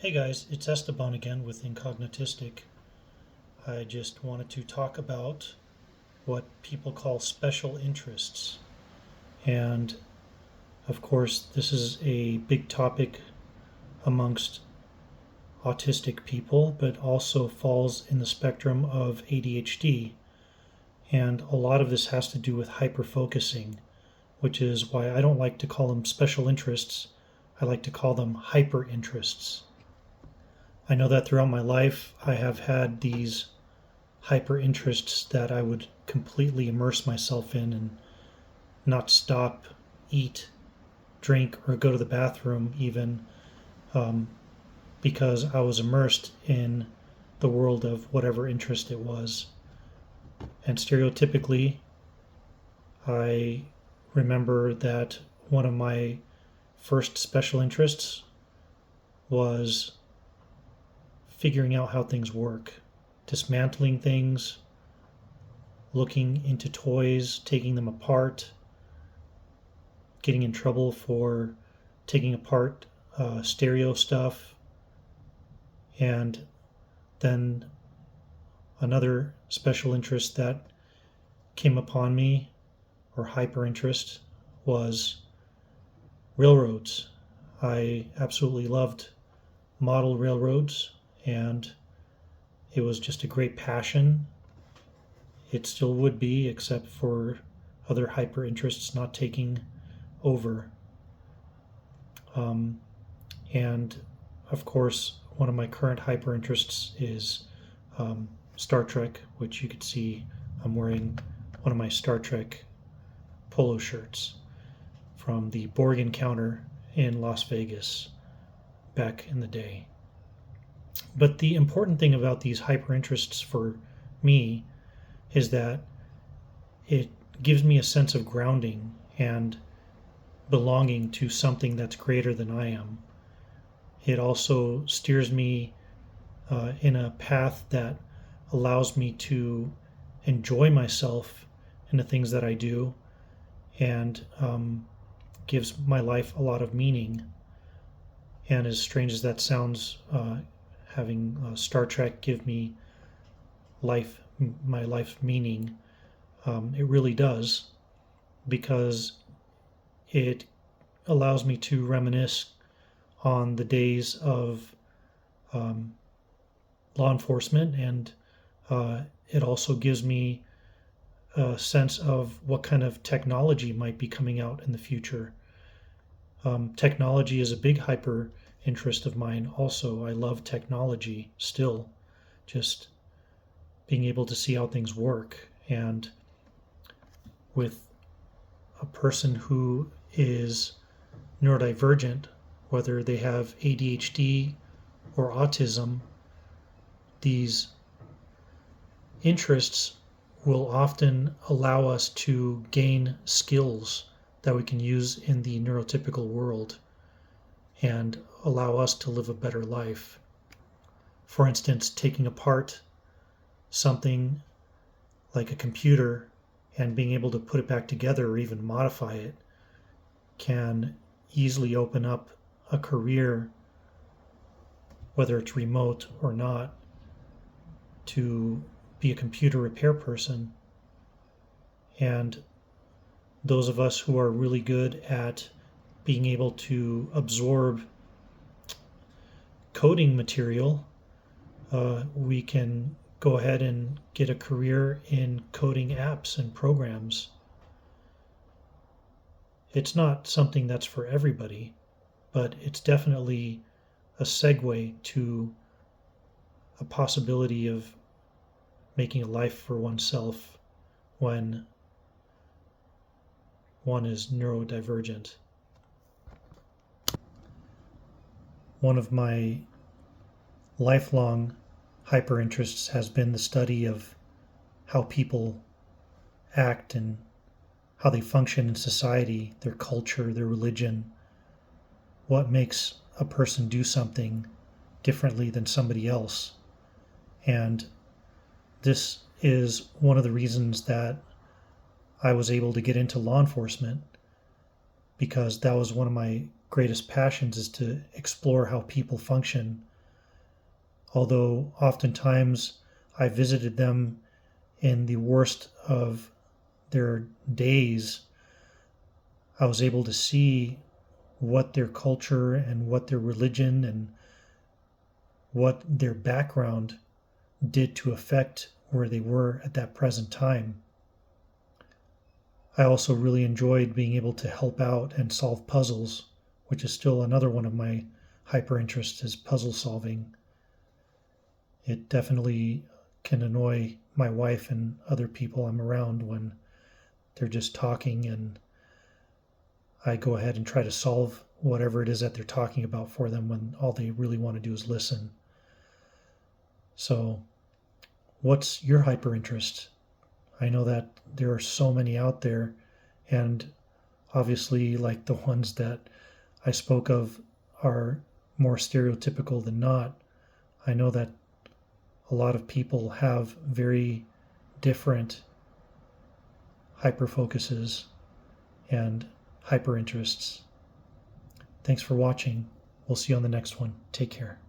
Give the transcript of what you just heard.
Hey guys, it's Esteban again with Incognitistic. I just wanted to talk about what people call special interests. And of course, this is a big topic amongst autistic people, but also falls in the spectrum of ADHD. And a lot of this has to do with hyperfocusing, which is why I don't like to call them special interests. I like to call them hyper interests. I know that throughout my life, I have had these hyper interests that I would completely immerse myself in and not stop, eat, drink, or go to the bathroom even um, because I was immersed in the world of whatever interest it was. And stereotypically, I remember that one of my first special interests was figuring out how things work, dismantling things, looking into toys, taking them apart, getting in trouble for taking apart stereo stuff. And then another special interest that came upon me, or hyper interest, was railroads. I absolutely loved model railroads, and it was just a great passion. It still would be, except for other hyper interests not taking over. Um, and of course, one of my current hyper interests is Star Trek, which you could see I'm wearing one of my Star Trek polo shirts from the Borg encounter in Las Vegas back in the day. But the important thing about these hyper interests for me is that it gives me a sense of grounding and belonging to something that's greater than I am. It also steers me in a path that allows me to enjoy myself in the things that I do and gives my life a lot of meaning. And as strange as that sounds, having Star Trek give me my life meaning, it really does, because it allows me to reminisce on the days of um, law enforcement, and it also gives me a sense of what kind of technology might be coming out in the future. Technology is a big hyper interest of mine also. I love technology still, just being able to see how things work. And with a person who is neurodivergent, whether they have ADHD or autism, these interests will often allow us to gain skills that we can use in the neurotypical world and allow us to live a better life. For instance, taking apart something like a computer and being able to put it back together or even modify it can easily open up a career, whether it's remote or not, to be a computer repair person. And those of us who are really good at being able to absorb coding material, we can go ahead and get a career in coding apps and programs. It's not something that's for everybody, but it's definitely a segue to a possibility of making a life for oneself when one is neurodivergent. One of my lifelong hyper interests has been the study of how people act and how they function in society, their culture, their religion, what makes a person do something differently than somebody else. And this is one of the reasons that I was able to get into law enforcement, because that was one of my greatest passions, is to explore how people function although oftentimes I visited them in the worst of their days, I was able to see what their culture and what their religion and what their background did to affect where they were at that present time. I also really enjoyed being able to help out and solve puzzles, which is still another one of my hyper interests, is puzzle solving. It definitely can annoy my wife and other people I'm around when they're just talking and I go ahead and try to solve whatever it is that they're talking about for them when all they really want to do is listen. So, what's your hyper interest? I know that there are so many out there, and obviously, like the ones that I spoke of are more stereotypical than not. I know that a lot of people have very different hyper focuses and hyper interests. Thanks for watching. We'll see you on the next one. Take care.